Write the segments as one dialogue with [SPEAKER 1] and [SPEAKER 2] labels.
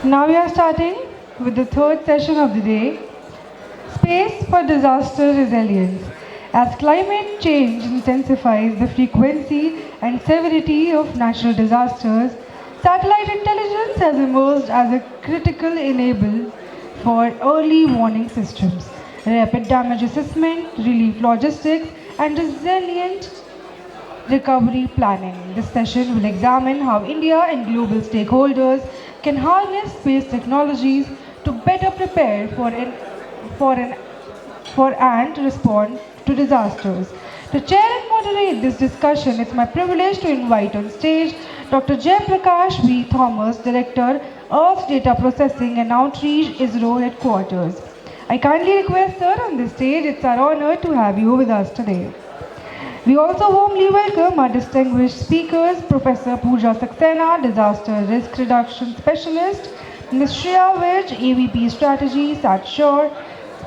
[SPEAKER 1] Now we are starting with the third session of the day, Space for Disaster Resilience. As climate change intensifies the frequency and severity of natural disasters, satellite intelligence has emerged as a critical enabler for early warning systems, rapid damage assessment, relief logistics, and resilient recovery planning. This session will examine how India and global stakeholders can harness space technologies to better prepare for an for and respond to disasters. To chair and moderate this discussion, it's my privilege to invite on stage Dr. Jayaprakash V. Thomas, Director, Earth Data Processing and Outreach, ISRO Headquarters. I kindly request, sir, on the stage. It's our honor to have you with us today. We also warmly welcome our distinguished speakers, Professor Pooja Saxena, Disaster Risk Reduction Specialist, Ms. Shriya, AVP Strategy, SatSure,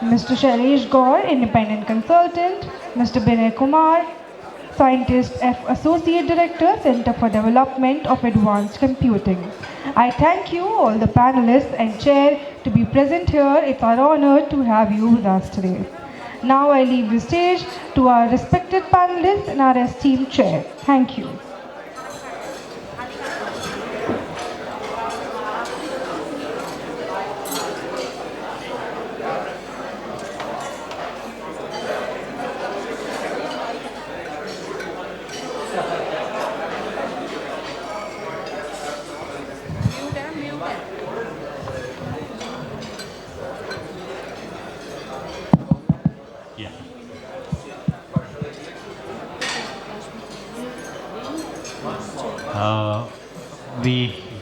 [SPEAKER 1] Mr.Shailesh Gaur, Independent Consultant, Mr. Binay Kumar, Scientist F. Associate Director, Center for Development of Advanced Computing. I thank you, all the panelists and chair, to be present here. It's our honor to have you with us today. Now I leave the stage to our respected panelists and our esteemed chair. Thank you.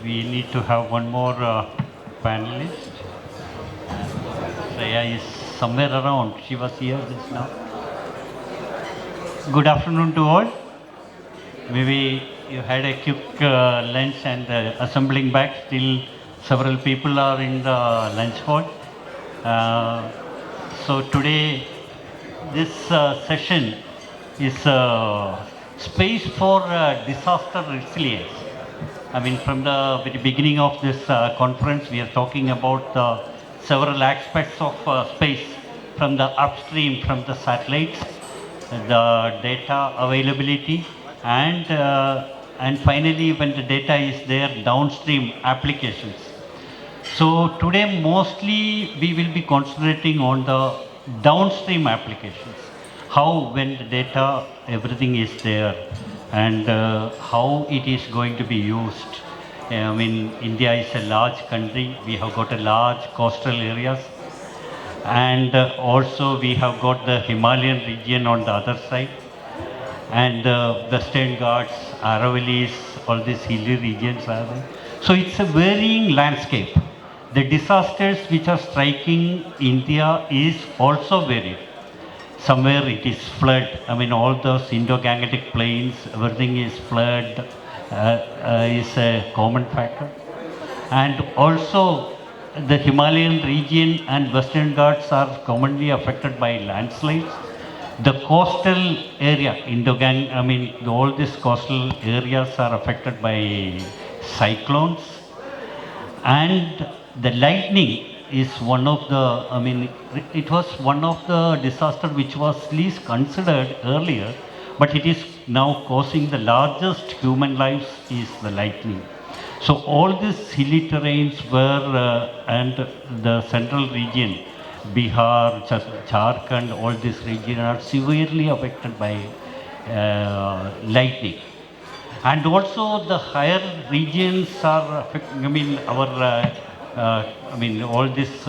[SPEAKER 2] We need to have one more panelist. Shriya is somewhere around. She was here just now. Good afternoon to all. Maybe you had a quick lunch and assembling back. Still several people are in the lunch hall. So today this session is space for disaster resilience. I mean, from the very beginning of this conference, we are talking about several aspects of space, from the upstream, from the satellites, the data availability, and finally, when the data is there, downstream applications. So today, mostly we will be concentrating on the downstream applications. How, when the data, everything is there, and how it is going to be used. I mean, India is a large country. We have got a large coastal areas, and also we have got the Himalayan region on the other side, and Western Ghats, Aravallis, all these hilly regions are there. So it's a varying landscape. The disasters which are striking India is also varied. Somewhere it is flood. I mean, all those Indo-Gangetic plains, everything is flood, is a common factor. And also the Himalayan region and Western Ghats are commonly affected by landslides. The coastal area, all these coastal areas are affected by cyclones. And the lightning is one of the, it was one of the disaster which was least considered earlier, but it is now causing the largest human lives is the lightning. So all these hilly terrains were, and the central region, Bihar, Jharkhand, all this region are severely affected by lightning. And also the higher regions are affecting, all this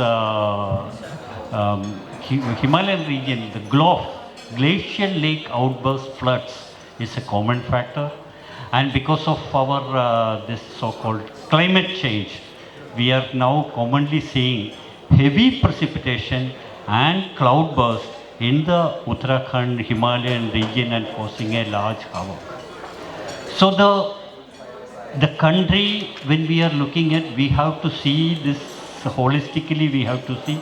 [SPEAKER 2] Himalayan region, the glacial lake outburst floods is a common factor. And because of our this so-called climate change, we are now commonly seeing heavy precipitation and cloudburst in the Uttarakhand Himalayan region and causing a large havoc. So the country, when we are looking at, we have to see this holistically, we have to see.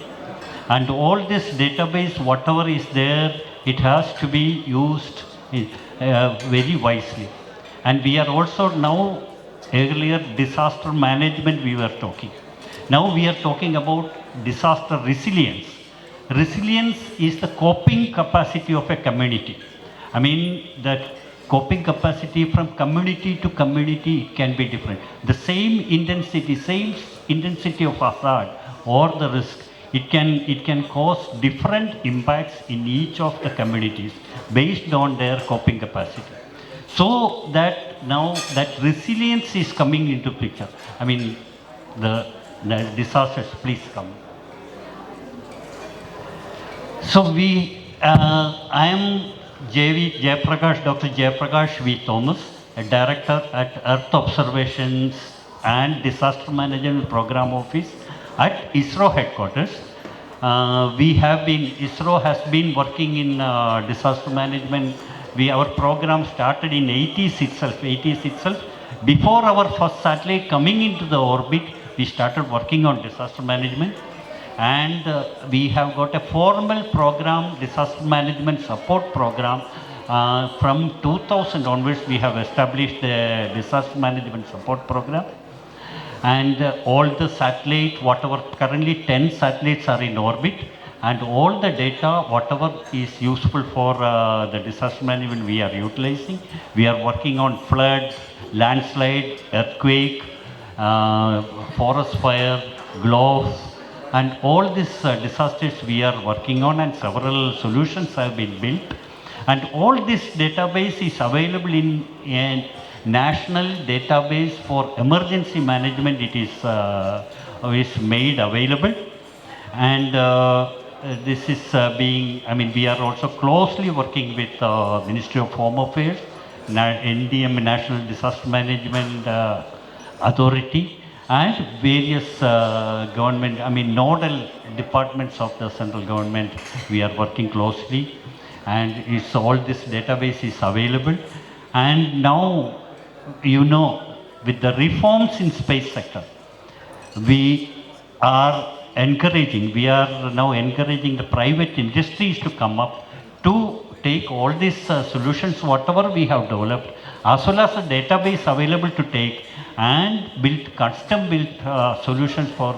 [SPEAKER 2] And all this database, whatever is there, it has to be used very wisely. And we are also now, earlier disaster management we were talking. Now we are talking about disaster resilience. Resilience is the coping capacity of a community. I mean, the coping capacity from community to community can be different. The same intensity of hazard or the risk, it can cause different impacts in each of the communities based on their coping capacity. So that now that resilience is coming into picture. I mean, the disasters, please come. So I am Jayaprakash, Dr. Jayaprakash V. Thomas, a director at Earth Observations and Disaster Management Program Office at ISRO headquarters. ISRO has been working in disaster management. Our program started in 80s itself. Before our first satellite coming into the orbit, we started working on disaster management. And we have got a formal program, disaster management support program. From 2000 onwards, we have established the disaster management support program. And all the satellite, whatever, currently 10 satellites are in orbit, and all the data, whatever is useful for the disaster management, we are utilizing. We are working on flood, landslide, earthquake, forest fire, gloves, and all these disasters we are working on, and several solutions have been built. And all this database is available in a national database for emergency management. It is made available. And this is we are also closely working with Ministry of Home Affairs, NDM, National Disaster Management Authority, and various government, nodal departments of the central government. We are working closely, and it's all this database is available. And now, with the reforms in space sector, we are now encouraging the private industries to come up to take all these solutions, whatever we have developed, as well as a database available to take and custom built solutions for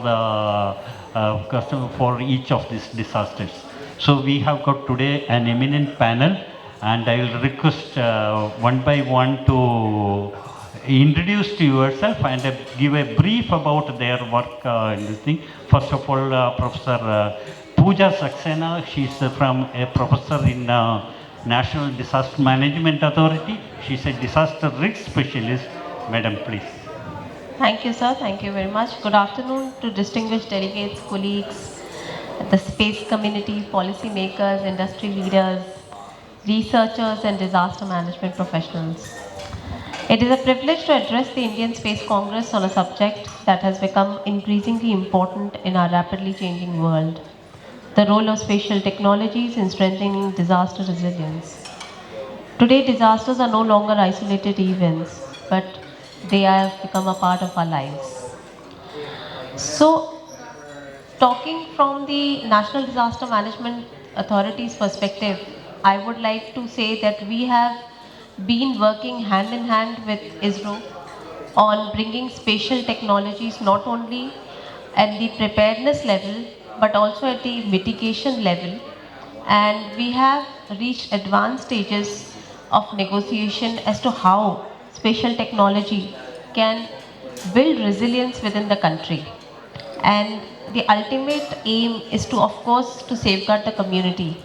[SPEAKER 2] for each of these disasters. So we have got today an eminent panel, and I will request one by one to introduce to yourself and give a brief about their work in this thing. First of all, Professor Pooja Saxena, she's from a professor in National Disaster Management Authority. She's a disaster risk specialist. Madam, please.
[SPEAKER 3] Thank you, sir. Thank you very much. Good afternoon to distinguished delegates, colleagues, the space community, policy makers, industry leaders, researchers, and disaster management professionals. It is a privilege to address the Indian Space Congress on a subject that has become increasingly important in our rapidly changing world: the role of spatial technologies in strengthening disaster resilience. Today, disasters are no longer isolated events, but they have become a part of our lives. So, talking from the National Disaster Management Authority's perspective, I would like to say that we have been working hand in hand with ISRO on bringing spatial technologies not only at the preparedness level but also at the mitigation level, and we have reached advanced stages of negotiation as to how spatial technology can build resilience within the country. And the ultimate aim is to, of course, to safeguard the community.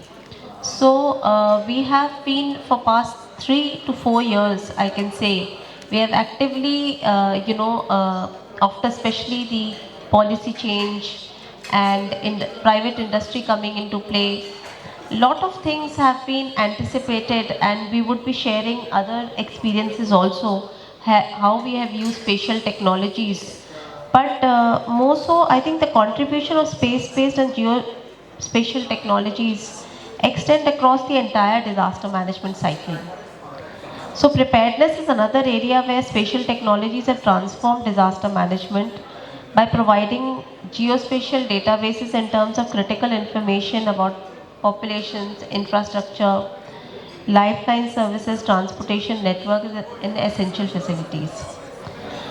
[SPEAKER 3] So we have been for past 3 to 4 years, I can say, we have actively, after especially the policy change and in the private industry coming into play, lot of things have been anticipated, and we would be sharing other experiences also, how we have used spatial technologies. But more so, I think the contribution of space-based and geospatial technologies extend across the entire disaster management cycle. So preparedness is another area where spatial technologies have transformed disaster management by providing geospatial databases in terms of critical information about populations, infrastructure, lifeline services, transportation networks, and essential facilities.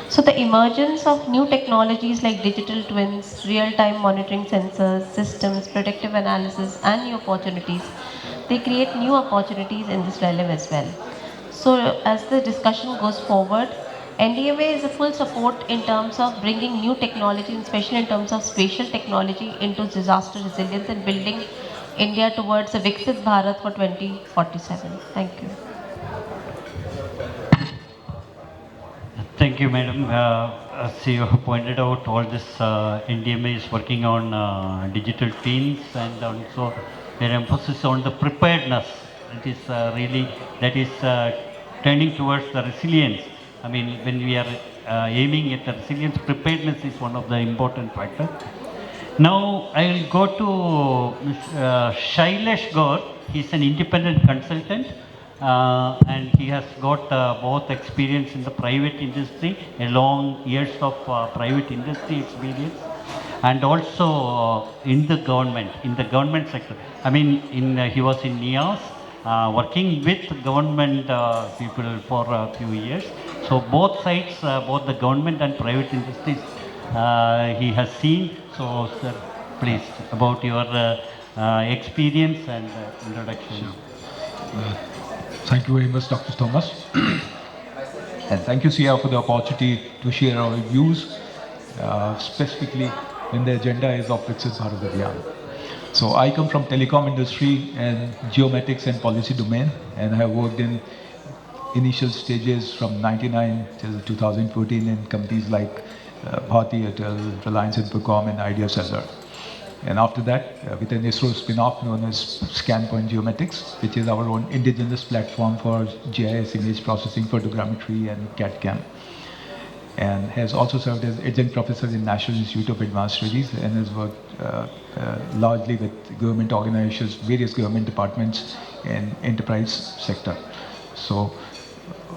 [SPEAKER 3] So the emergence of new technologies like digital twins, real-time monitoring sensors, systems, predictive analysis, and new opportunities, they create new opportunities in this realm as well. So as the discussion goes forward, NDMA is a full support in terms of bringing new technology, especially in terms of spatial technology into disaster resilience and building India towards a Viksit Bharat for 2047. Thank you.
[SPEAKER 2] Thank you, madam. As you have pointed out, all this NDMA is working on digital twins and also their emphasis on the preparedness. It is that is turning towards the resilience. I mean, when we are aiming at the resilience, preparedness is one of the important factors. Now I will go to Shailesh Gaur. He's an independent consultant and he has got both experience in the private industry, a long years of private industry experience, and also in the government sector. I mean, he was in NIAS, working with government people for a few years. So both sides, both the government and private industries, he has seen. So, sir, please, about your experience and introduction.
[SPEAKER 4] Sure. Thank you very much, Dr. Thomas. And thank you, Shriya, for the opportunity to share our views, specifically when the agenda is of Viksit Bharat Abhiyan. So I come from telecom industry and geomatics and policy domain, and I have worked in initial stages from 99 till 2014 in companies like Bharti Airtel, Reliance Infocom, and Idea Cellular. And after that, with an ISRO spin-off known as ScanPoint Geomatics, which is our own indigenous platform for GIS image processing, photogrammetry, and CAD-CAM. And has also served as adjunct professor in National Institute of Advanced Studies and has worked largely with government organizations, various government departments and enterprise sector. So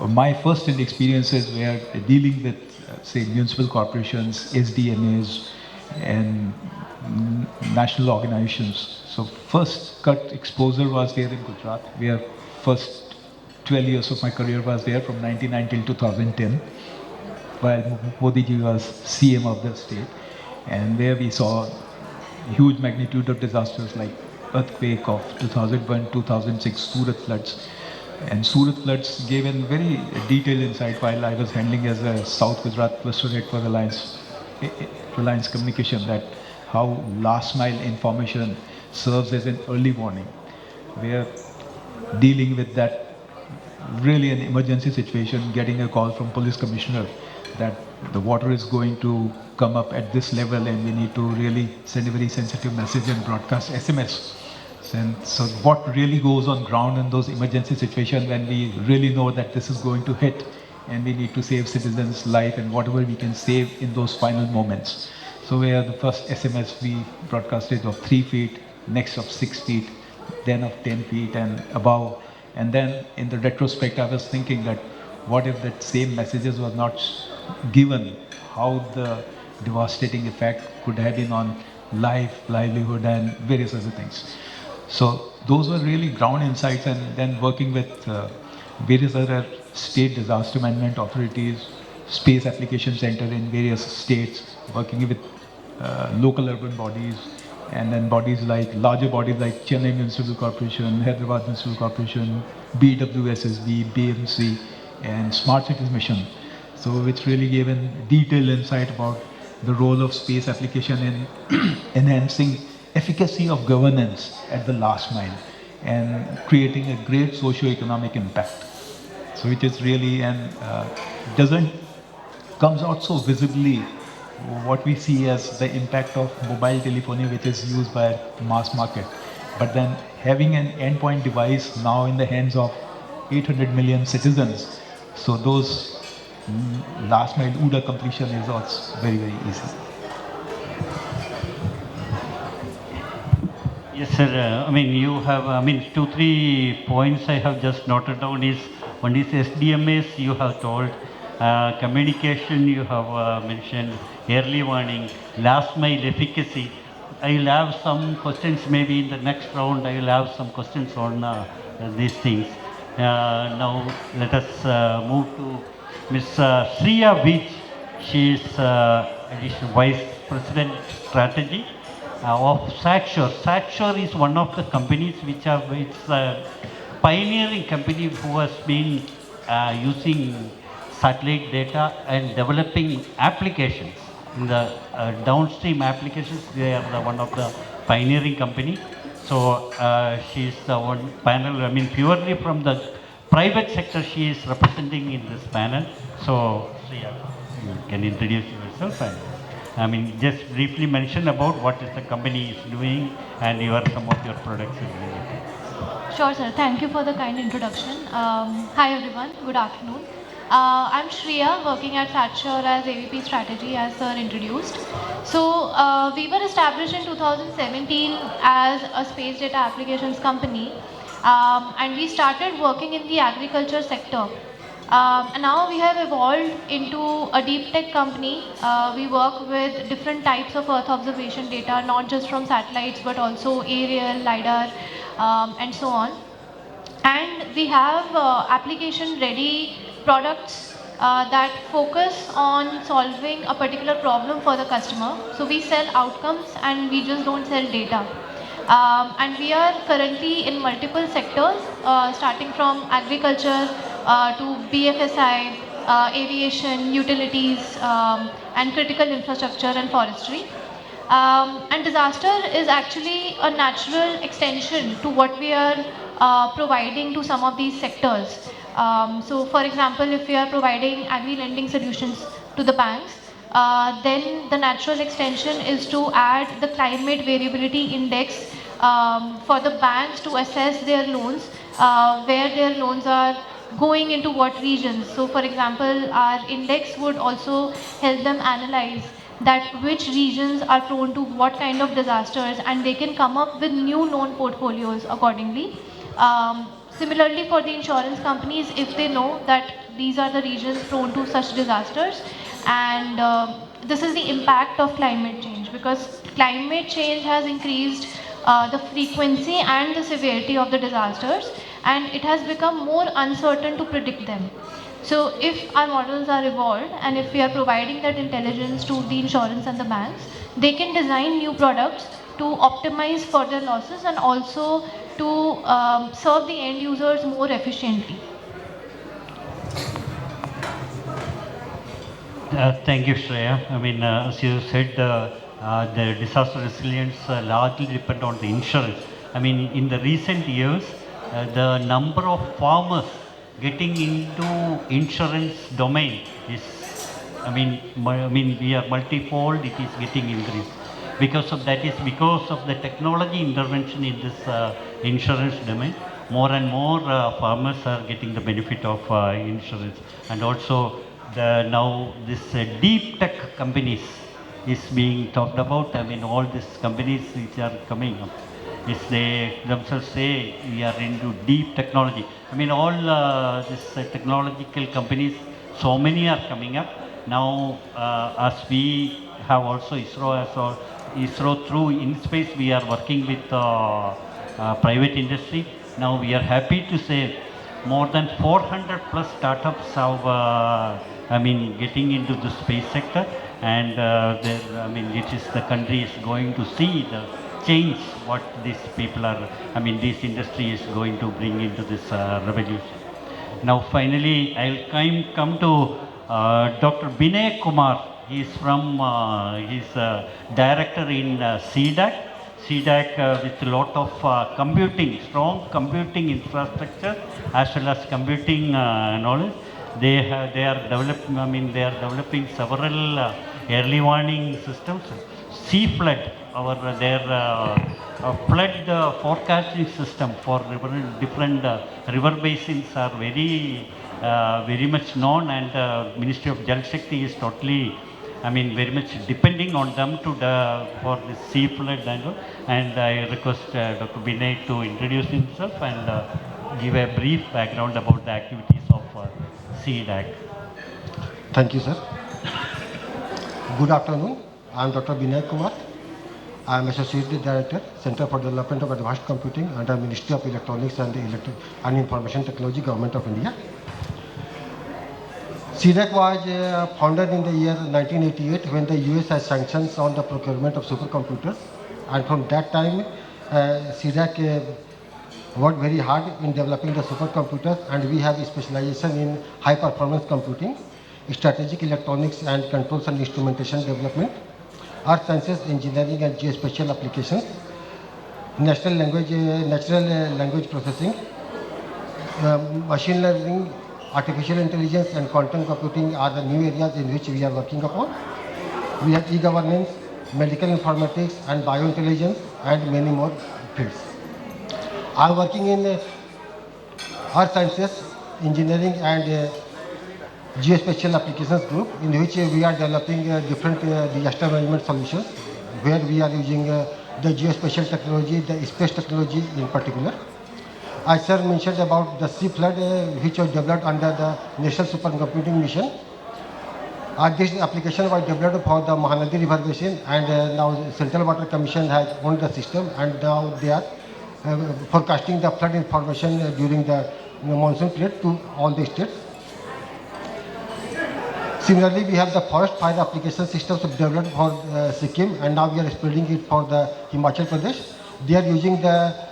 [SPEAKER 4] my first-hand experiences were dealing with, say, municipal corporations, SDMAs, and national organizations. So first cut exposure was there in Gujarat, where first 12 years of my career was there from 1999 till 2010, while Modi ji was CM of the state, and there we saw huge magnitude of disasters like earthquake of 2001, 2006, Surat floods. And Surat floods gave a very detailed insight while I was handling as a South Gujarat cluster head for Reliance Communication, that how last mile information serves as an early warning. We are dealing with that really an emergency situation, getting a call from police commissioner that the water is going to come up at this level and we need to really send a very sensitive message and broadcast SMS. And so what really goes on ground in those emergency situations when we really know that this is going to hit and we need to save citizens' life and whatever we can save in those final moments. So where the first SMS we broadcasted of 3 feet, next of 6 feet, then of 10 feet and above. And then in the retrospect, I was thinking that what if that same messages was not given, how the devastating effect could have been on life, livelihood, and various other things. So those were really ground insights, and then working with various other state disaster management authorities, space application center in various states, working with local urban bodies, and then bodies like, larger bodies like Chennai Municipal Corporation, Hyderabad Municipal Corporation, BWSSB, BMC, and Smart Cities Mission. So which really gave a detailed insight about the role of space application in enhancing efficacy of governance at the last mile and creating a great socio-economic impact. So it is really, and comes out so visibly what we see as the impact of mobile telephony, which is used by mass market. But then having an endpoint device now in the hands of 800 million citizens, so those last mile OODA completion is also very, very easy.
[SPEAKER 2] Yes, sir. I mean, you have, 2-3 points I have just noted down is, one is SDMS, you have told, communication, you have mentioned, early warning, last mile efficacy. I will have some questions maybe in the next round. I will have some questions on these things. Now, let us move to Ms. Shriya Vij. She is additional Vice President Strategy of SatSure. SatSure is one of the companies which are it's a pioneering company who has been using satellite data and developing applications. In the downstream applications, they are one of the pioneering company. So she is the one panel, I mean purely from the private sector she is representing in this panel. So Shriya, you can introduce yourself and I mean just briefly mention about what is the company is doing and some of your products is related.
[SPEAKER 5] Sure, sir. Thank you for the kind introduction. Hi, everyone. Good afternoon. I'm Shriya, working at SatSure as AVP Strategy, as sir introduced. So, we were established in 2017 as a space data applications company, and we started working in the agriculture sector. And now we have evolved into a deep tech company. We work with different types of Earth observation data, not just from satellites, but also aerial, LiDAR, and so on. And we have application ready products that focus on solving a particular problem for the customer. So we sell outcomes and we just don't sell data. And we are currently in multiple sectors, starting from agriculture to BFSI, aviation, utilities, and critical infrastructure and forestry. And disaster is actually a natural extension to what we are providing to some of these sectors. So for example, if we are providing agri lending solutions to the banks, then the natural extension is to add the climate variability index for the banks to assess their loans, where their loans are going into what regions. So for example, our index would also help them analyze that which regions are prone to what kind of disasters, and they can come up with new loan portfolios accordingly. Similarly, for the insurance companies, if they know that these are the regions prone to such disasters, and this is the impact of climate change, because climate change has increased the frequency and the severity of the disasters, and it has become more uncertain to predict them. So if our models are evolved and if we are providing that intelligence to the insurance and the banks, they can design new products to optimize further losses and also to serve the end users more efficiently.
[SPEAKER 2] Thank you, Shreya. I mean, as you said, the disaster resilience largely depend on the insurance. I mean, in the recent years, the number of farmers getting into insurance domain is, we are multifold. It is getting increased because of that. Is because of the technology intervention in this insurance domain. More and more farmers are getting the benefit of insurance, and also now this deep tech companies is being talked about. I mean, all these companies which are coming up, is they themselves say we are into deep technology. I mean, all these technological companies, so many are coming up now. As we have also ISRO through InSpace, we are working with private industry. Now we are happy to say more than 400 plus startups have getting into the space sector, and it is the country is going to see the change what these people are, this industry is going to bring into this revolution. Now finally, I'll come to Dr. Binay Kumar. He is from, he's a director in CDAC. CDAC with a lot of computing, strong computing infrastructure as well as computing knowledge. They are developing several early warning systems. Sea flood, their flood forecasting system for different river basins are very much known, and Ministry of Jal Shakti is totally, very much depending on them for the sea flood and I request Dr. Binay to introduce himself and give a brief background about the activities of CDAC.
[SPEAKER 6] Thank you, sir. Good afternoon. I am Dr. Binay Kumar. I am Associate Director, Center for Development of Advanced Computing under Ministry of Electronics and Information Technology, Government of India. CDAC was founded in the year 1988 when the US has sanctions on the procurement of supercomputers, and from that time CDAC worked very hard in developing the supercomputers, and we have a specialization in high performance computing, strategic electronics and controls and instrumentation development, earth sciences, engineering and geospatial applications, natural language processing, machine learning, artificial intelligence and quantum computing are the new areas in which we are working upon. We have e-governance, medical informatics and biointelligence and many more fields. I am working in earth sciences, engineering and geospatial applications group, in which we are developing different disaster management solutions, where we are using the geospatial technology, the space technology in particular. I sir mentioned about the sea flood, which was developed under the National Supercomputing Mission. This application was developed for the Mahanadi River Basin, and now Central Water Commission has owned the system, and now they are forecasting the flood information during the monsoon period to all the states. Similarly, we have the forest fire application systems developed for Sikkim, and now we are spreading it for the Himachal Pradesh. They are using the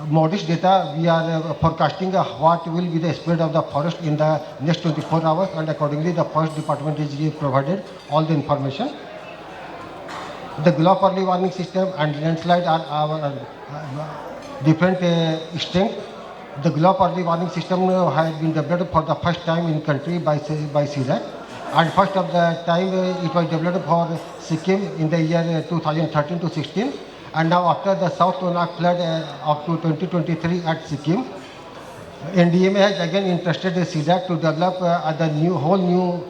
[SPEAKER 6] modest data. We are forecasting what will be the spread of the forest in the next 24 hours, and accordingly the forest department is provided all the information. The glove early warning system and landslide are our different strength. The glove early warning system has been developed for the first time in country by CDAC, and first of the time it was developed for Sikkim in the year 2013 to 16. And now after the South Tonak flood up to 2023 at Sikkim, NDMA has again interested CDAC to develop the whole new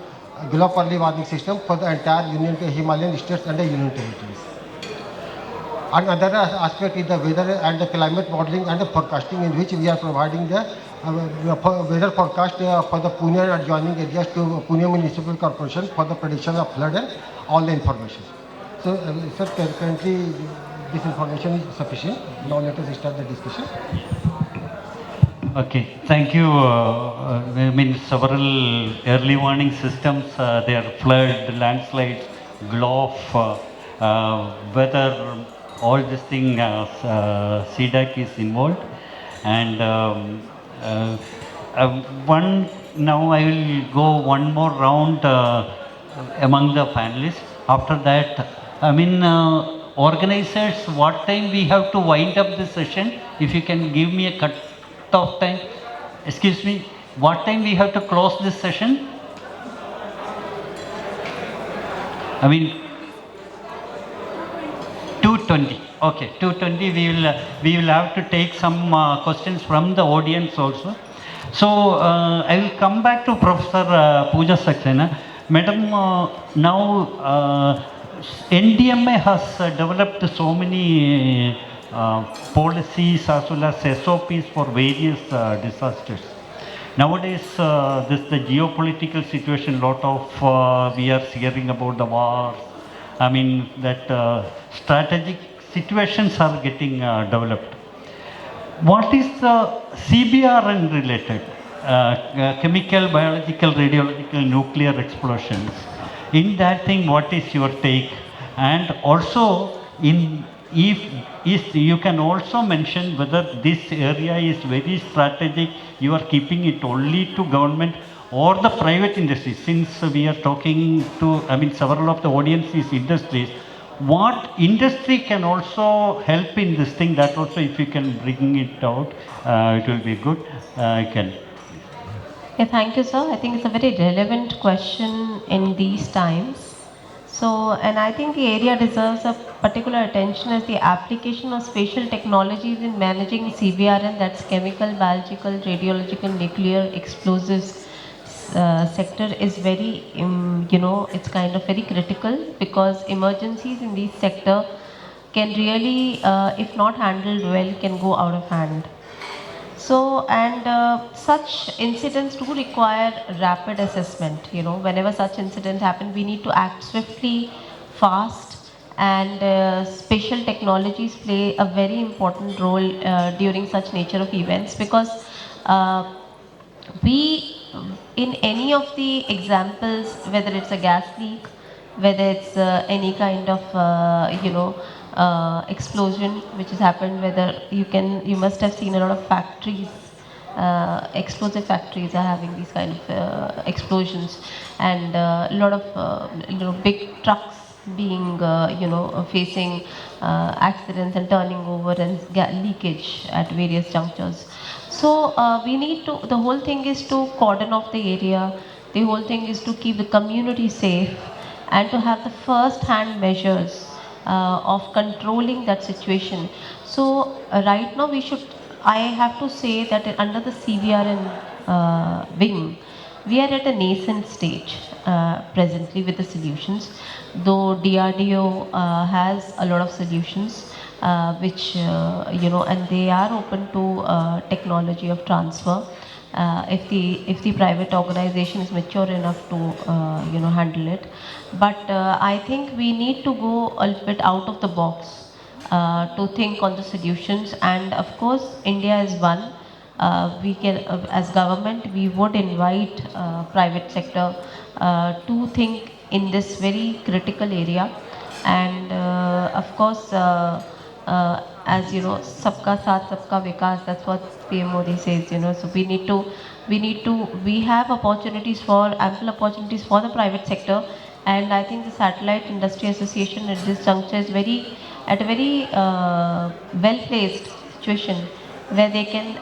[SPEAKER 6] glove early warning system for the entire Himalayan states and the union territories. Another aspect is the weather and the climate modeling and the forecasting, in which we are providing the weather forecast for the Pune and adjoining areas to Pune Municipal Corporation for the prediction of flood and all the information. So, sir, currently this information is sufficient. Now let us start the discussion.
[SPEAKER 2] Okay, thank you. I mean, several early warning systems, they are flood, landslides, glove, weather, all this thing, CDAC is involved. And now I will go one more round among the panelists. After that, I mean, organizers, what time we have to wind up this session? If you can give me a cut-off time. Excuse me, what time we have to close this session? I mean, 2:20. Okay, 2:20. We will have to take some questions from the audience also. So I will come back to Professor Pooja Saxena. Madam, now NDMA has developed so many policies as well as SOPs for various disasters. Nowadays, the geopolitical situation, lot of we are hearing about the wars. I mean that strategic situations are getting developed. What is the CBRN related? Chemical, biological, radiological, nuclear explosions. In that thing, what is your take? And also, if you can also mention whether this area is very strategic, you are keeping it only to government or the private industry. Since we are talking to, I mean, several of the audience is industries, what industry can also help in this thing? That also, if you can bring it out, it will be good. Can.
[SPEAKER 3] Yeah, thank you, sir. I think it's a very relevant question in these times. So, and I think the area deserves a particular attention as the application of spatial technologies in managing CBRN, that's chemical, biological, radiological, nuclear, explosives sector is very, it's kind of very critical, because emergencies in this sector can really, if not handled well, can go out of hand. So, and such incidents do require rapid assessment. Whenever such incidents happen, we need to act swiftly, fast, and spatial technologies play a very important role during such nature of events, because we in any of the examples, whether it's a gas leak, whether it's any kind of explosion which has happened, whether you must have seen a lot of factories, explosive factories are having these kind of explosions, and a lot of big trucks being facing accidents and turning over and leakage at various junctures. So we need to, the whole thing is to cordon off the area, the whole thing is to keep the community safe and to have the first hand measures of controlling that situation. So right now I have to say that under the CVRN wing, we are at a nascent stage presently with the solutions, though DRDO has a lot of solutions which and they are open to technology of transfer if the private organization is mature enough to handle it. But I think we need to go a little bit out of the box to think on the solutions, and of course India is one. We can, as government, we would invite private sector to think in this very critical area, and of course, as you know, sabka saath, sabka vikas. That's what PM Modi says. So we have opportunities ample opportunities for the private sector, and I think the Satellite Industry Association at this juncture is at a very well placed situation where they can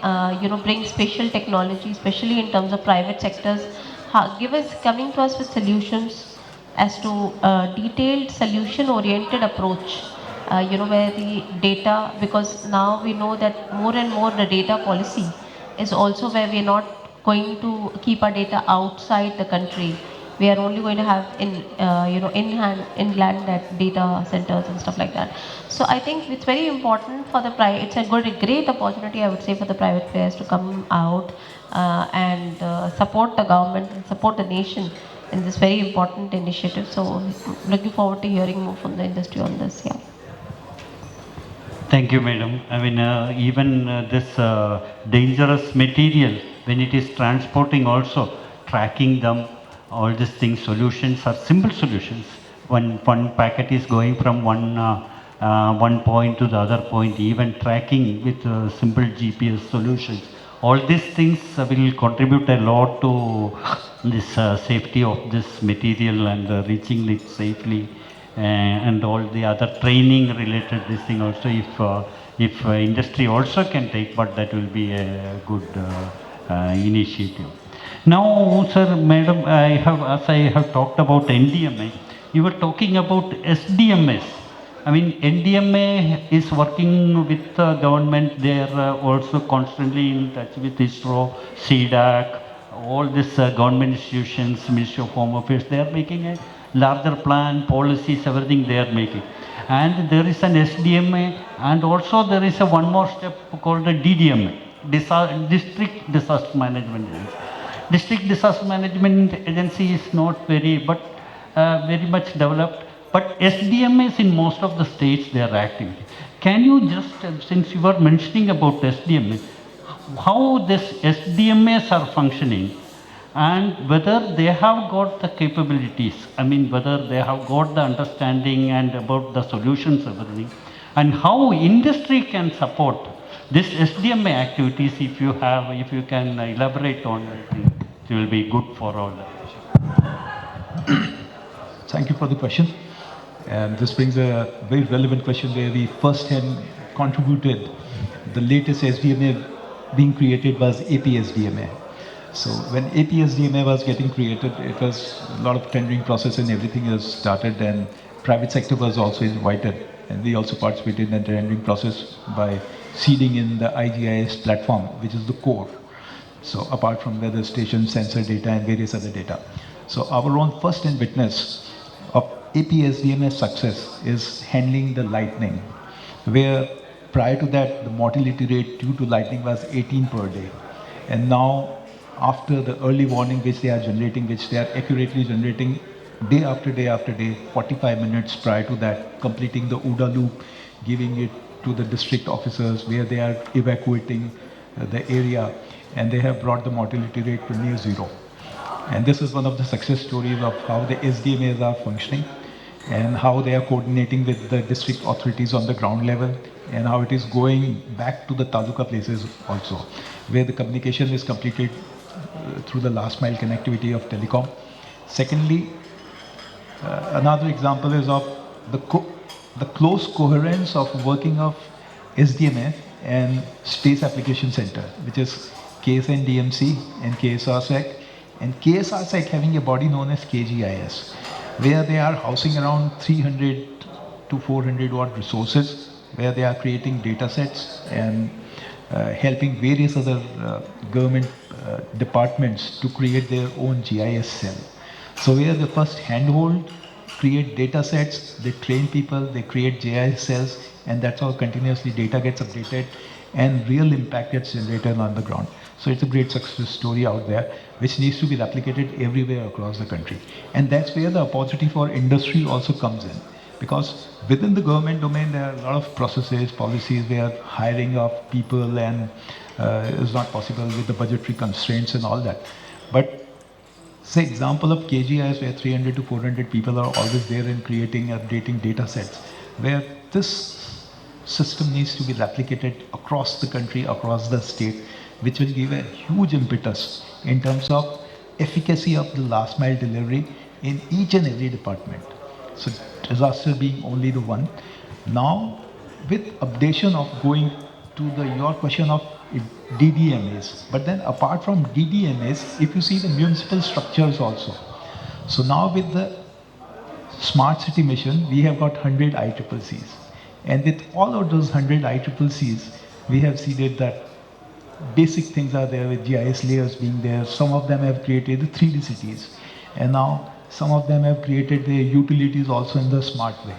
[SPEAKER 3] bring special technology, especially in terms of private sectors, coming to us with solutions as to detailed solution oriented approach, where the data, because now we know that more and more the data policy is also where we are not going to keep our data outside the country. We are only going to have inland data centers and stuff like that. So I think it's very important for the private. It's a great opportunity, I would say, for the private players to come out and support the government and support the nation in this very important initiative. So looking forward to hearing more from the industry on this. Yeah.
[SPEAKER 2] Thank you, madam. I mean, even this dangerous material, when it is transporting also, tracking them, all these things, solutions are simple solutions. One packet is going from one point to the other point, even tracking with simple GPS solutions. All these things will contribute a lot to this safety of this material and reaching it safely. And all the other training related this thing also, if industry also can take, but that will be a good initiative. Now, sir, madam, as I have talked about NDMA, you were talking about SDMS. I mean, NDMA is working with the government. They are also constantly in touch with ISRO, CDAC, all these government institutions, Ministry of Home Affairs. They are making a larger plan, policies, everything they are making. And there is an SDMA, and also there is one more step called a DDMA, District Disaster Management Agency. District Disaster Management Agency is not very much developed, but SDMAs in most of the states, they are active. Can you just, since you were mentioning about SDMA, how this SDMAs are functioning, and whether they have got the capabilities, I mean whether they have got the understanding and about the solutions, everything, and how industry can support this SDMA activities. If you can elaborate on it, it will be good for all.
[SPEAKER 4] Thank you for the question. And this brings a very relevant question where we first hand contributed. The latest SDMA being created was APSDMA. So when APSDMA was getting created, it was a lot of tendering process and everything has started, and private sector was also invited. And we also participated in the tendering process by seeding in the IGIS platform, which is the core. So apart from weather station, sensor data, and various other data. So our own first-hand witness of APSDMA's success is handling the lightning, where prior to that, the mortality rate due to lightning was 18 per day. And now, after the early warning which they are generating, which they are accurately generating day after day after day, 45 minutes prior to that, completing the OODA loop, giving it to the district officers where they are evacuating the area, and they have brought the mortality rate to near zero. And this is one of the success stories of how the SDMAs are functioning and how they are coordinating with the district authorities on the ground level and how it is going back to the taluka places also, where the communication is completed through the last mile connectivity of telecom. Secondly, another example is of the close coherence of working of SDMA and Space Application Center, which is KSNDMC and KSRSEC, and KSRSEC having a body known as KGIS, where they are housing around 300 to 400 watt resources, where they are creating data sets and helping various other government departments to create their own GIS cell. So where they first handhold, create data sets, they train people, they create GIS cells, and that's how continuously data gets updated and real impact gets generated on the ground. So it's a great success story out there, which needs to be replicated everywhere across the country. And that's where the opportunity for industry also comes in. Because within the government domain, there are a lot of processes, policies where hiring of people and is not possible with the budgetary constraints and all that. But say example of KGIS where 300 to 400 people are always there in creating, updating data sets, where this system needs to be replicated across the country, across the state, which will give a huge impetus in terms of efficacy of the last mile delivery in each and every department. So disaster being only the one. Now, with updation of going to your question of DDMAs, but then apart from DDMAs, if you see the municipal structures also. So now with the Smart City Mission, we have got 100 ICCCs. And with all of those 100 ICCCs, we have seen that basic things are there with GIS layers being there. Some of them have created the 3D cities. And now some of them have created their utilities also in the smart way.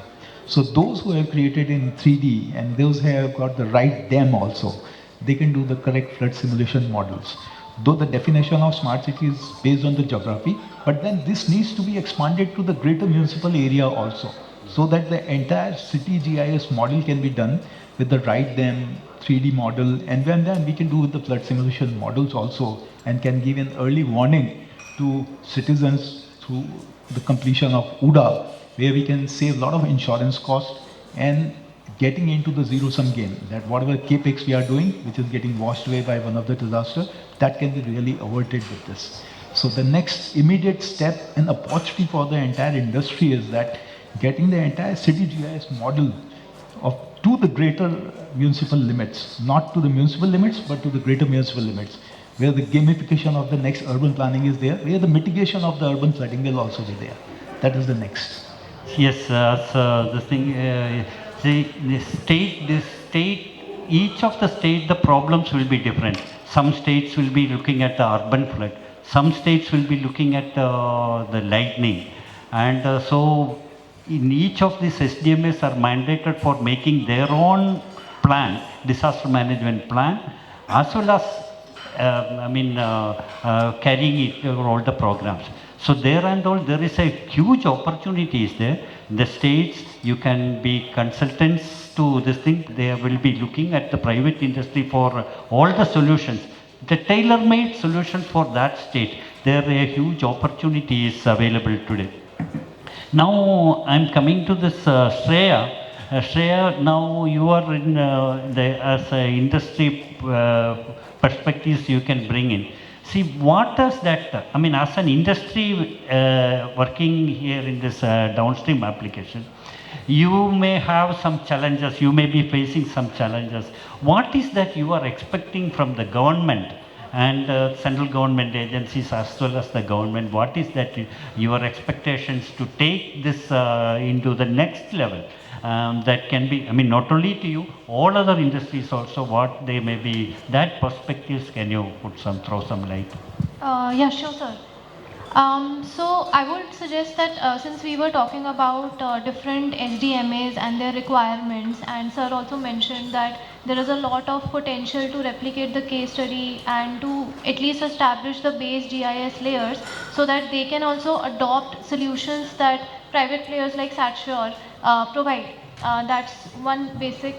[SPEAKER 4] So those who have created in 3D and those who have got the right DEM also, they can do the correct flood simulation models. Though the definition of smart city is based on the geography, but then this needs to be expanded to the greater municipal area also, so that the entire city GIS model can be done with the right DEM, 3D model, and then we can do with the flood simulation models also, and can give an early warning to citizens through the completion of UDA, where we can save a lot of insurance costs and getting into the zero-sum game, that whatever capex we are doing, which is getting washed away by one of the disaster, that can be really averted with this. So the next immediate step and opportunity for the entire industry is that getting the entire city GIS model to the greater municipal limits, not to the municipal limits, but to the greater municipal limits, where the gamification of the next urban planning is there, where the mitigation of the urban flooding will also be there. That is the next.
[SPEAKER 2] Yes, so the thing, each of the state, the problems will be different. Some states will be looking at the urban flood. Some states will be looking at the lightning. And so in each of these SDMAs are mandated for making their own plan, disaster management plan, as well as carrying it over all the programs. So there and all, there is a huge opportunities there. The states, you can be consultants to this thing. They will be looking at the private industry for all the solutions. The tailor-made solutions for that state. There are a huge opportunities available today. Now I'm coming to this Shriya. Shriya, now you are in as a industry perspectives you can bring in. See, what does that, as an industry working here in this downstream application, you may have some challenges, you may be facing some challenges. What is that you are expecting from the government and central government agencies as well as the government? What is that your expectations to take this into the next level? That can be, not only to you, all other industries also, what they may be, that perspectives, can you throw some light?
[SPEAKER 5] Yeah, sure, sir. So I would suggest that since we were talking about different SDMAs and their requirements, and sir also mentioned that there is a lot of potential to replicate the case study and to at least establish the base GIS layers so that they can also adopt solutions that private players like SatSure provide. That's one basic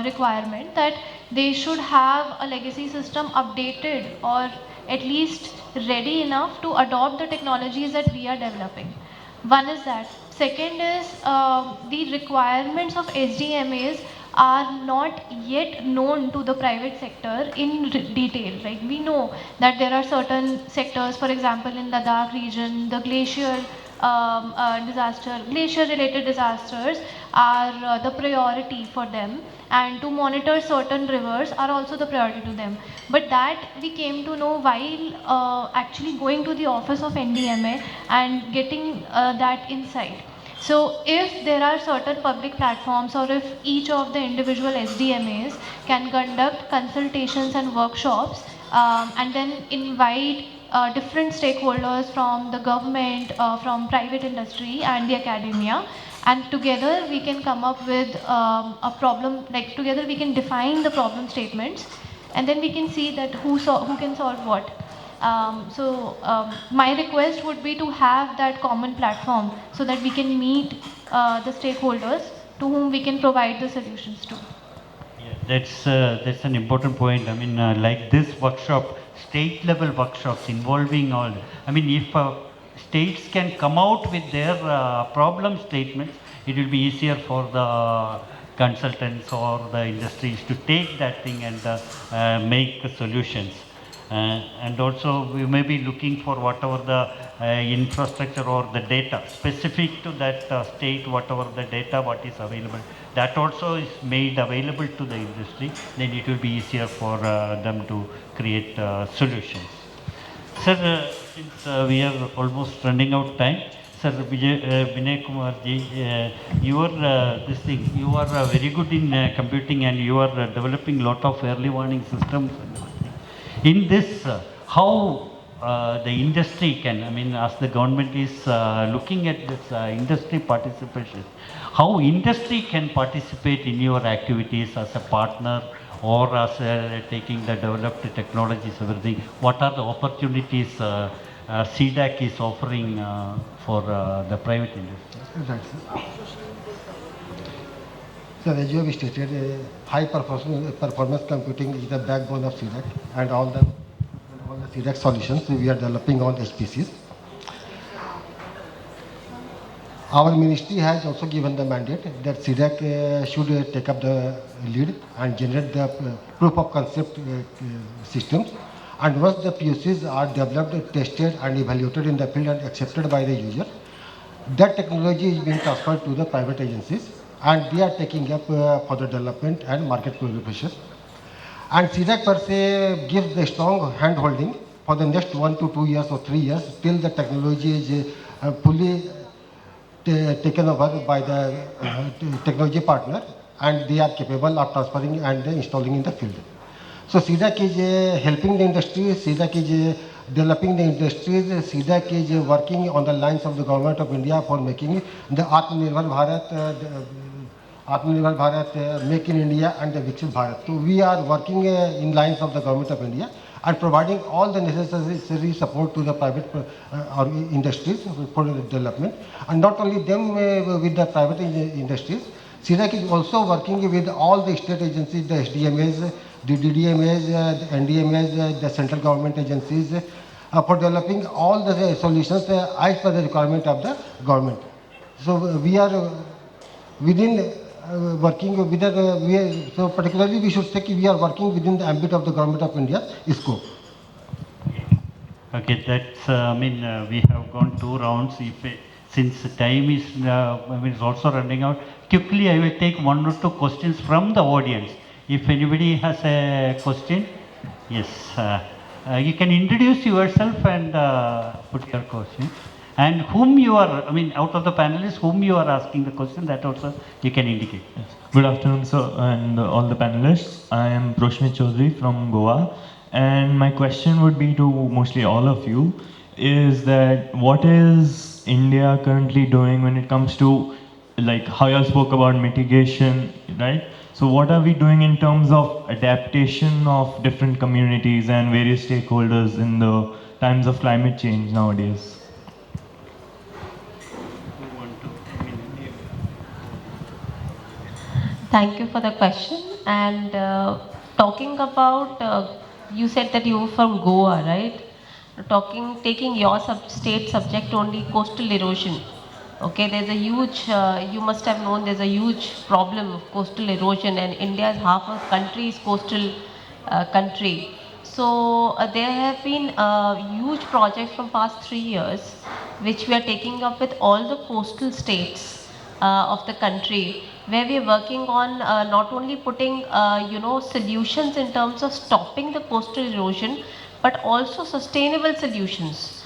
[SPEAKER 5] requirement, that they should have a legacy system updated or at least ready enough to adopt the technologies that we are developing. One is that. Second is the requirements of SDMAs are not yet known to the private sector in detail. Right? We know that there are certain sectors, for example, in Ladakh region, the glacier-related disasters are the priority for them, and to monitor certain rivers are also the priority to them. But that we came to know while actually going to the office of NDMA and getting that insight. So if there are certain public platforms, or if each of the individual SDMAs can conduct consultations and workshops, and then invite different stakeholders from the government, from private industry and the academia, and together we can come up with a problem, like together we can define the problem statements, and then we can see that who can solve what. My request would be to have that common platform so that we can meet the stakeholders to whom we can provide the solutions to.
[SPEAKER 2] Yeah, that's an important point. I mean, like this workshop, state level workshops involving all. I mean, if states can come out with their problem statements, it will be easier for the consultants or the industries to take that thing and make solutions. And also we may be looking for whatever the infrastructure or the data specific to that state, whatever the data what is available, that also is made available to the industry, then it will be easier for them to create solutions. Sir, since we are almost running out of time, Sir Binay Kumar ji, you are you are very good in computing, and you are developing lot of early warning systems. In this, how the industry can, I mean, as the government is looking at this industry participation, how industry can participate in your activities as a partner or as taking the developed technologies, everything. What are the opportunities CDAC is offering for the private industry?
[SPEAKER 6] Right. So as you have stated, high performance computing is the backbone of CDAC, and all the CDAC solutions we are developing on HPCs. Our ministry has also given the mandate that CDAC should take up the lead and generate the proof of concept systems. And once the POCs are developed, tested and evaluated in the field and accepted by the user, that technology is being transferred to the private agencies, and they are taking up for the development and market proliferation. And CDAC per se gives the strong hand-holding for the next 1 to 2 years or 3 years till the technology is fully taken over by the technology partner, and they are capable of transferring and installing in the field. So CDAC is helping the industry, CDAC is developing the industries, CDAC is working on the lines of the government of India for making the Atmanirbhar Bharat, Make in India and the Viksit Bharat. So we are working in lines of the government of India and providing all the necessary support to the private industries for the development. And not only them with the private industries, CDAC is also working with all the state agencies, the SDMAs, the DDMAs, the NDMAs, the central government agencies, for developing all the solutions as per the requirement of the government. So we are within working with so particularly we should say we are working within the ambit of the government of India's scope.
[SPEAKER 2] Okay, that's, I mean, we have gone 2 rounds. Since time is, I mean, it's also running out, quickly I will take 1 or 2 questions from the audience. If anybody has a question, yes, you can introduce yourself and put your question. And whom you are, I mean, out of the panelists, whom you are asking the question, that also you can indicate.
[SPEAKER 7] Yes. Good afternoon, sir, and all the panelists. I am Proshmit Chaudhary from Goa, and my question would be to mostly all of you, is that what is India currently doing when it comes to, like how you all spoke about mitigation, right? So what are we doing in terms of adaptation of different communities and various stakeholders in the times of climate change nowadays?
[SPEAKER 3] Thank you for the question. And talking about, you said that you were from Goa, right? Taking your state subject only, coastal erosion. Okay, there's a huge, you must have known there's a huge problem of coastal erosion, and India's half of country is coastal country. So there have been huge projects from past 3 years which we are taking up with all the coastal states of the country, where we are working on not only putting solutions in terms of stopping the coastal erosion, but also sustainable solutions.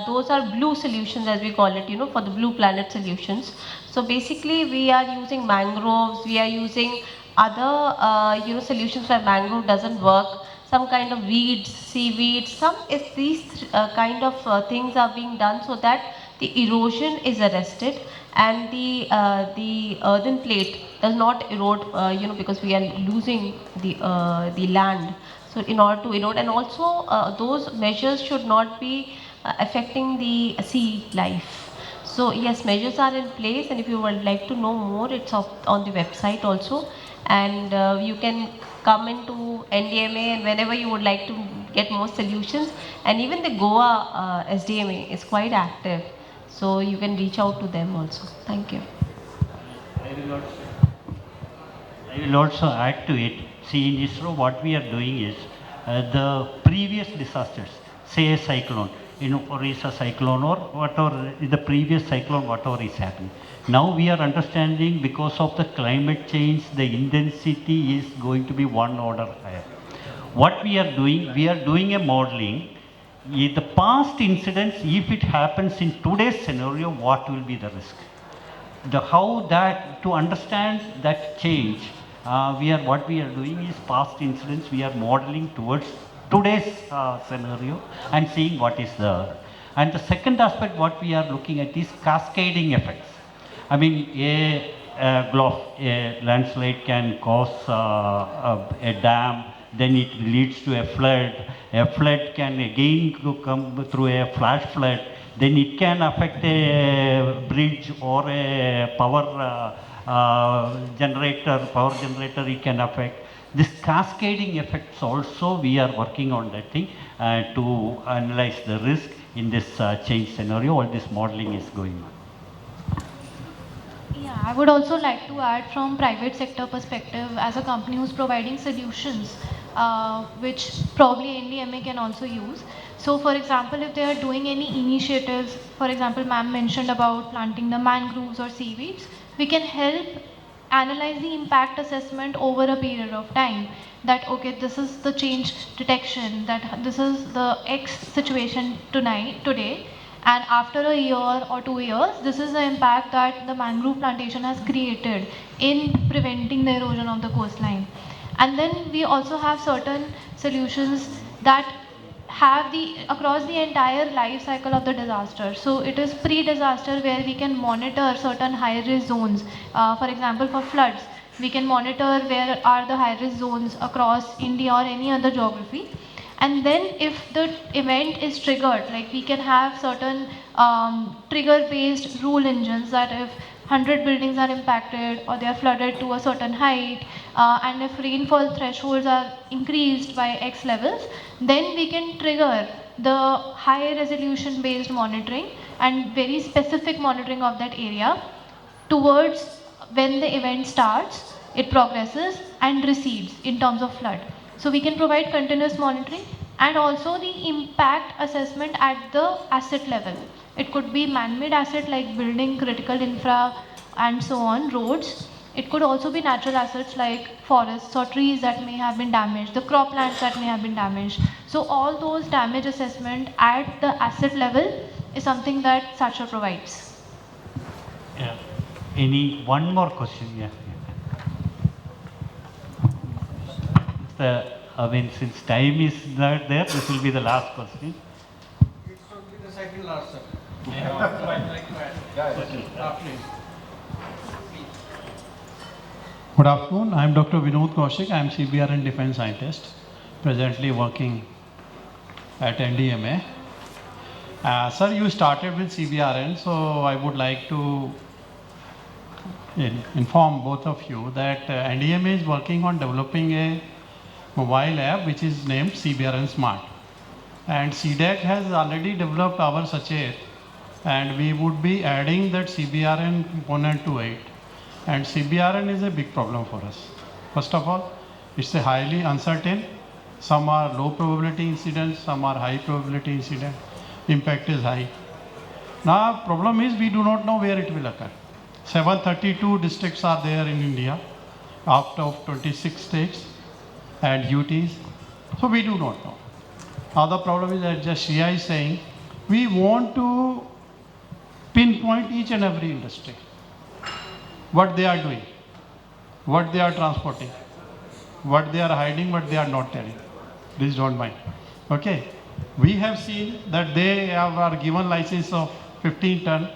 [SPEAKER 3] Those are blue solutions, as we call it, for the blue planet solutions. So basically we are using mangroves, we are using other solutions where mangrove doesn't work, some kind of weeds, seaweeds, some if these kind of things are being done so that the erosion is arrested and the earthen plate does not erode, because we are losing the land. So in order to erode, and also those measures should not be affecting the sea life. So yes, measures are in place, and if you would like to know more, it's on the website also, and you can come into NDMA, and whenever you would like to get more solutions, and even the Goa SDMA is quite active, so you can reach out to them also. Thank you.
[SPEAKER 2] I will also add to it. See, in ISRO, what we are doing is the previous disasters, say a cyclone, Orissa cyclone or whatever, the previous cyclone, whatever is happening. Now we are understanding because of the climate change, the intensity is going to be one order higher. What we are doing a modeling. The past incidents, if it happens in today's scenario, what will be the risk? How that, to understand that change, what we are doing is past incidents, we are modeling towards today's scenario and seeing what is the, and the second aspect what we are looking at is cascading effects. I mean, a landslide can cause a dam, then it leads to a flood. A flood can again come through a flash flood, then it can affect a bridge or a power generator it can affect. This cascading effects also we are working on that thing to analyze the risk in this change scenario. All this modeling is going on.
[SPEAKER 5] Yeah, I would also like to add from private sector perspective, as a company who's providing solutions, which probably NDMA can also use. So for example, if they are doing any initiatives, for example, ma'am mentioned about planting the mangroves or seaweeds, we can help analyze the impact assessment over a period of time. That, okay, this is the change detection, that this is the X situation today, and after a year or 2 years, this is the impact that the mangrove plantation has created in preventing the erosion of the coastline. And then we also have certain solutions that have across the entire life cycle of the disaster. So it is pre-disaster where we can monitor certain high-risk zones. For example, for floods, we can monitor where are the high-risk zones across India or any other geography. And then if the event is triggered, like we can have certain trigger-based rule engines, that if 100 buildings are impacted or they are flooded to a certain height, and if rainfall thresholds are increased by X levels, then we can trigger the high resolution based monitoring and very specific monitoring of that area towards when the event starts, it progresses and recedes in terms of flood. So we can provide continuous monitoring and also the impact assessment at the asset level. It could be man-made asset like building, critical infra and so on, roads. It could also be natural assets like forests or trees that may have been damaged, the croplands that may have been damaged. So all those damage assessment at the asset level is something that SatSure provides.
[SPEAKER 2] Yeah. One more question? Yeah. Since time is not there, this will be the last question.
[SPEAKER 8] It should be the second last, sir. Good afternoon. I am Dr. Vinod Kaushik. I am CBR and defense scientist, presently working at NDMA. Sir, you started with CBRN, so I would like to inform both of you that NDMA is working on developing a mobile app which is named CBRN Smart. And CDAC has already developed our Sachet, and we would be adding that CBRN component to it. And CBRN is a big problem for us. First of all, it's a highly uncertain. Some are low probability incidents, some are high probability incident. Impact is high. Now, problem is we do not know where it will occur. 732 districts are there in India, out of 26 states and UTs. So we do not know. Now the problem is that just Shriya is saying, we want to pinpoint each and every industry, what they are doing, what they are transporting, what they are hiding, what they are not telling. Please don't mind. Okay. We have seen that they are given license of 15 ton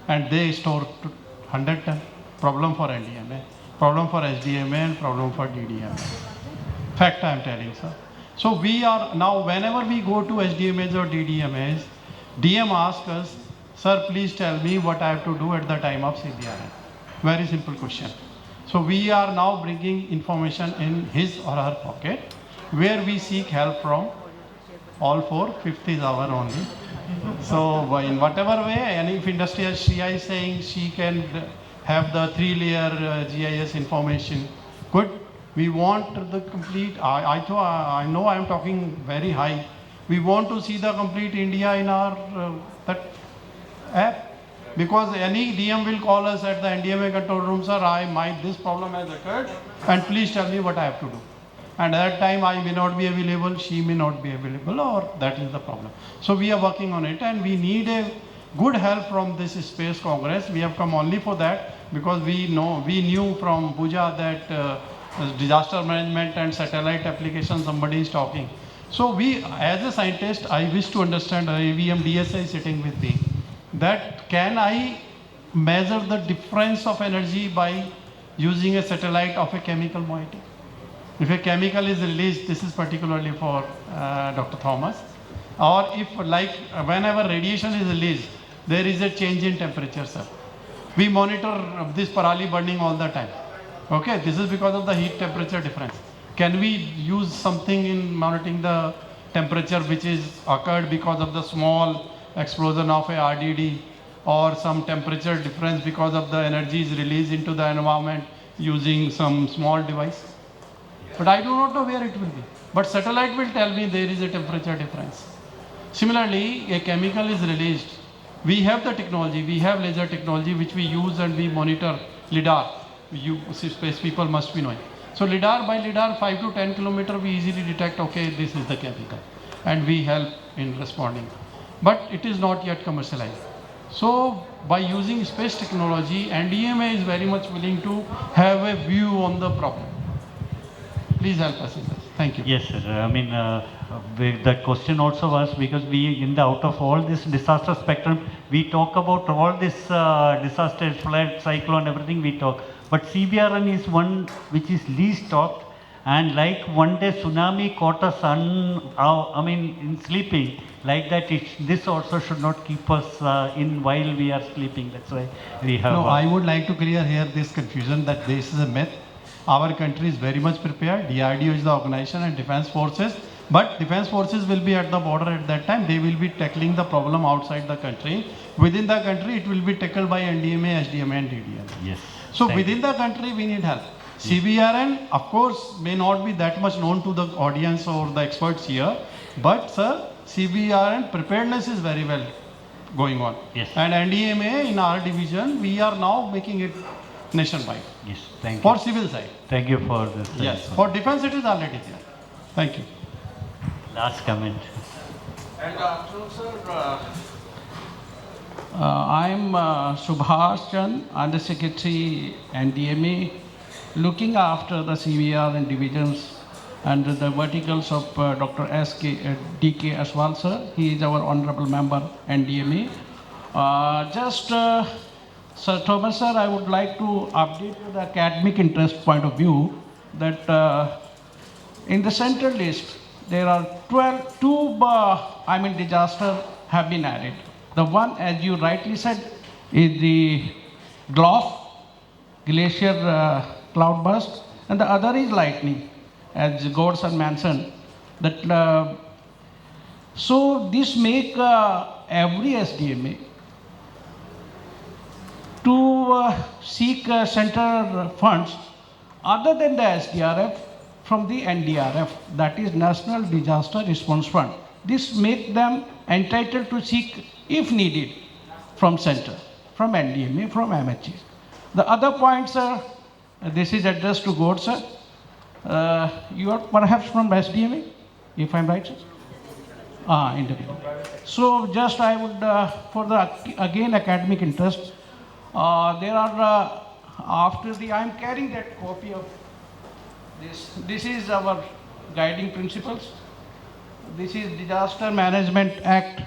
[SPEAKER 8] and they store 100 ton. Problem for NDMA, problem for SDMA, and problem for DDMA. Fact I am telling, sir. So we are now, whenever we go to SDMAs or DDMAs, DM asks us, sir, please tell me what I have to do at the time of CBRN. Very simple question. So we are now bringing information in his or her pocket, where we seek help from all four. Fifth is our only. So in whatever way, and if industry, as Shriya is saying, she can have the 3-layer GIS information, good. We want the complete, I know I am talking very high. We want to see the complete India in our that app. Because any DM will call us at the NDMA control room, sir, this problem has occurred, and please tell me what I have to do. And at that time I may not be available, she may not be available, or that is the problem. So we are working on it, and we need a good help from this Space Congress. We have come only for that because we knew from Pooja that disaster management and satellite application somebody is talking. So we, as a scientist, I wish to understand, AVM DSI is sitting with me, that can I measure the difference of energy by using a satellite of a chemical moiety? If a chemical is released, this is particularly for Dr. Thomas, or if like whenever radiation is released, there is a change in temperature, sir. We monitor this parali burning all the time. Okay, this is because of the heat temperature difference. Can we use something in monitoring the temperature which is occurred because of the small explosion of a RDD, or some temperature difference because of the energy is released into the environment using some small device? But I do not know where it will be. But satellite will tell me there is a temperature difference. Similarly, a chemical is released. We have the technology, we have laser technology which we use, and we monitor LIDAR. You space people must be knowing. So LIDAR, by LIDAR 5 to 10 kilometer we easily detect, okay, this is the chemical, and we help in responding. But it is not yet commercialized. So by using space technology, NDMA is very much willing to have a view on the problem. Please help us in this. Thank you.
[SPEAKER 2] Yes, sir. I mean, the question also was because we, out of all this disaster spectrum, we talk about all this disaster, flood, cyclone, everything we talk. But CBRN is one which is least talked, and like one day tsunami caught us in sleeping, like that this also should not keep us in while we are sleeping. That's why we have...
[SPEAKER 8] No, I would like to clear here this confusion that this is a myth. Our country is very much prepared. DRDO is the organization, and defense forces. But defense forces will be at the border at that time. They will be tackling the problem outside the country. Within the country, it will be tackled by NDMA, SDMA, and DDMA.
[SPEAKER 2] Yes.
[SPEAKER 8] So within the country, we need help. CBRN, of course, may not be that much known to the audience or the experts here. But, sir, CBRN preparedness is very well going on.
[SPEAKER 2] Yes.
[SPEAKER 8] And NDMA, in our division, we are now making it nationwide.
[SPEAKER 2] Yes, thank you.
[SPEAKER 8] For civil side.
[SPEAKER 2] Thank you for this.
[SPEAKER 8] Yes, for defense it is already there. Thank you.
[SPEAKER 2] Last comment.
[SPEAKER 9] And afternoon, sir. I'm Subhash Chand, Under Secretary NDMA, looking after the CVR and divisions under the verticals of Dr. D.K. Aswal, sir. He is our honorable member NDMA. Sir Thomas, sir, I would like to update you the academic interest point of view that in the central list, there are two disasters have been added. The one, as you rightly said, is the GLOF, glacier cloudburst, and the other is lightning, as Gaur sir mentioned. That so this make every SDMA to seek center funds other than the SDRF from the NDRF, that is National Disaster Response Fund. This make them entitled to seek, if needed, from center, from NDMA, from MHA. The other points, sir, this is addressed to Gaur, sir. You are perhaps from SDMA, if I'm right, sir? Independent. So just I would, for the, again, academic interest, there are, after the, I'm carrying that copy of this. This is our guiding principles. This is Disaster Management Act.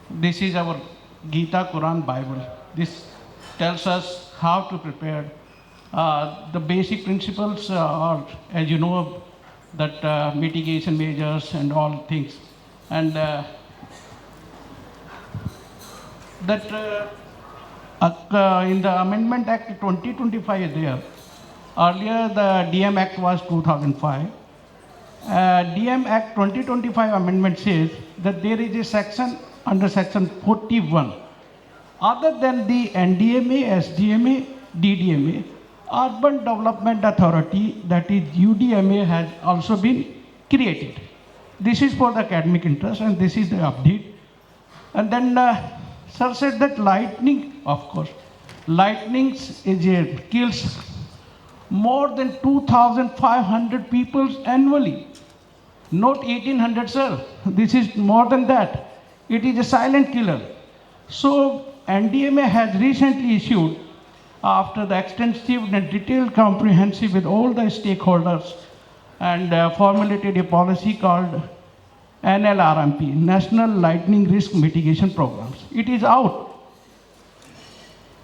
[SPEAKER 9] This is our Gita, Quran, Bible. This tells us how to prepare. The basic principles are, as you know, that mitigation measures and all things. And that in the Amendment Act 2025 is there. Earlier the DM Act was 2005. DM Act 2025 amendment says that there is a section under section 41. Other than the NDMA, SDMA, DDMA, Urban Development Authority, that is UDMA, has also been created. This is for the academic interest, and this is the update. And then sir said that lightning, of course, lightning kills more than 2,500 people annually. Not 1,800, sir. This is more than that. It is a silent killer. So NDMA has recently issued, after the extensive and detailed comprehensive with all the stakeholders, and formulated a policy called NLRMP, National Lightning Risk Mitigation Programs. It is out.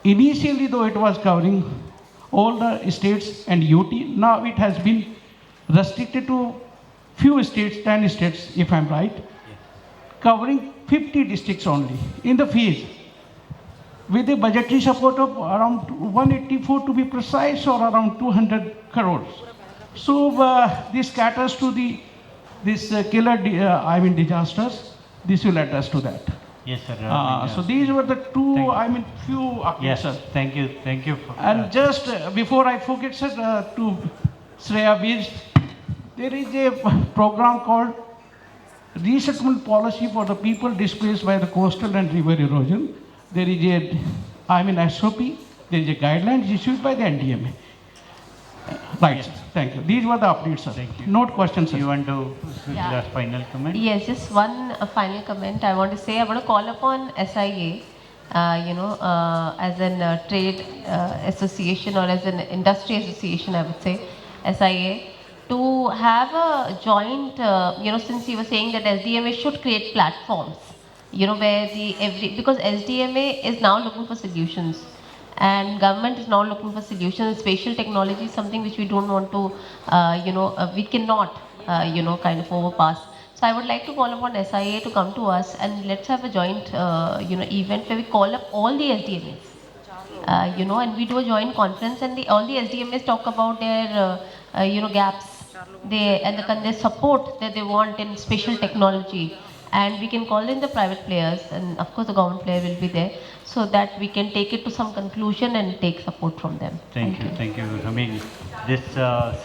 [SPEAKER 9] Initially, though, it was covering all the states and UT. Now it has been restricted to few states, 10 states, if I'm right, covering 50 districts only in the phase, with a budgetary support of around 184 to be precise, or around 200 crores. So this caters to this killer, disasters. This will address to that.
[SPEAKER 2] Yes, sir.
[SPEAKER 9] So these were the two, few updates,
[SPEAKER 2] yes,
[SPEAKER 9] sir.
[SPEAKER 2] Thank you. Thank you.
[SPEAKER 9] And just before I forget, sir, to Shriya, there is a program called Resettlement Policy for the people displaced by the coastal and river erosion. There is a, SOP, there is a guidelines issued by the NDMA. Right, yes. Sir. Thank you. These were the updates, sir.
[SPEAKER 2] Thank you.
[SPEAKER 9] Note questions, sir.
[SPEAKER 2] You want to last final comment?
[SPEAKER 3] Yes, just one final comment I want to say. I want to call upon SIA, as an trade association, or as an industry association, I would say, SIA, to have a joint, since you were saying that SDMA should create platforms, where because SDMA is now looking for solutions, and government is now looking for solutions. Spatial technology is something which we don't want to, we cannot, kind of overpass. So I would like to call upon SIA to come to us, and let's have a joint, event where we call up all the SDMAs, and we do a joint conference, and all the SDMAs talk about their, gaps, and the support that they want in spatial technology. And we can call in the private players, and of course the government player will be there, so that we can take it to some conclusion and take support from them.
[SPEAKER 2] Thank you. Thank you. This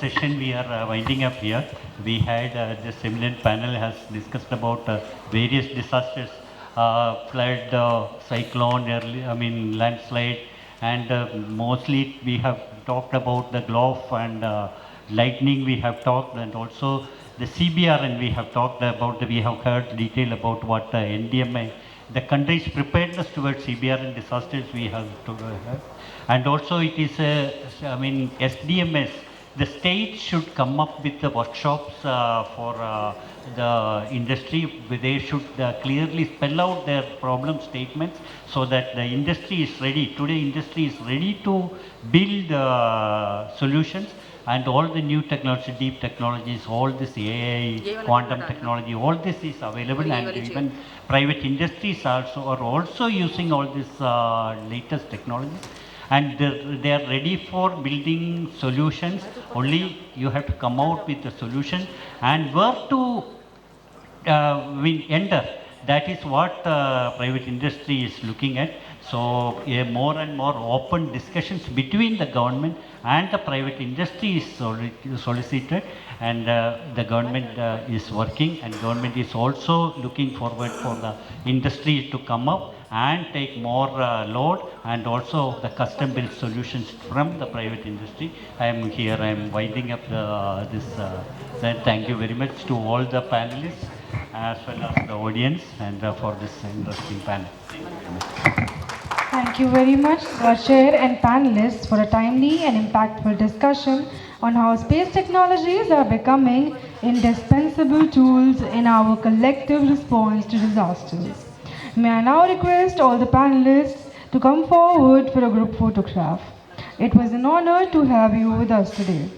[SPEAKER 2] session we are winding up here. We had this eminent panel has discussed about various disasters, flood, cyclone, landslide, and mostly we have talked about the GLOF and lightning we have talked, and also the CBR, and we have talked about, we have heard detail about what NDMA, the country's preparedness towards CBR and disasters we have to and also it is SDMS, the state should come up with the workshops for the industry. They should clearly spell out their problem statements, so that the industry is ready. Today industry is ready to build solutions. And all the new technology, deep technologies, all this AI, quantum technology, all this is available, and even private industries are also using all these latest technologies. and they are ready for building solutions. Only you have to come out with a solution and where to we enter. That is what private industry is looking at. So more and more open discussions between the government and the private industry is solicited, and the government is working, and government is also looking forward for the industry to come up and take more load, and also the custom built solutions from the private industry. I am here, I am winding up this. Then thank you very much to all the panelists as well as the audience, and for this interesting panel.
[SPEAKER 1] Thank you very much, Chair and panelists, for a timely and impactful discussion on how space technologies are becoming indispensable tools in our collective response to disasters. May I now request all the panelists to come forward for a group photograph. It was an honor to have you with us today.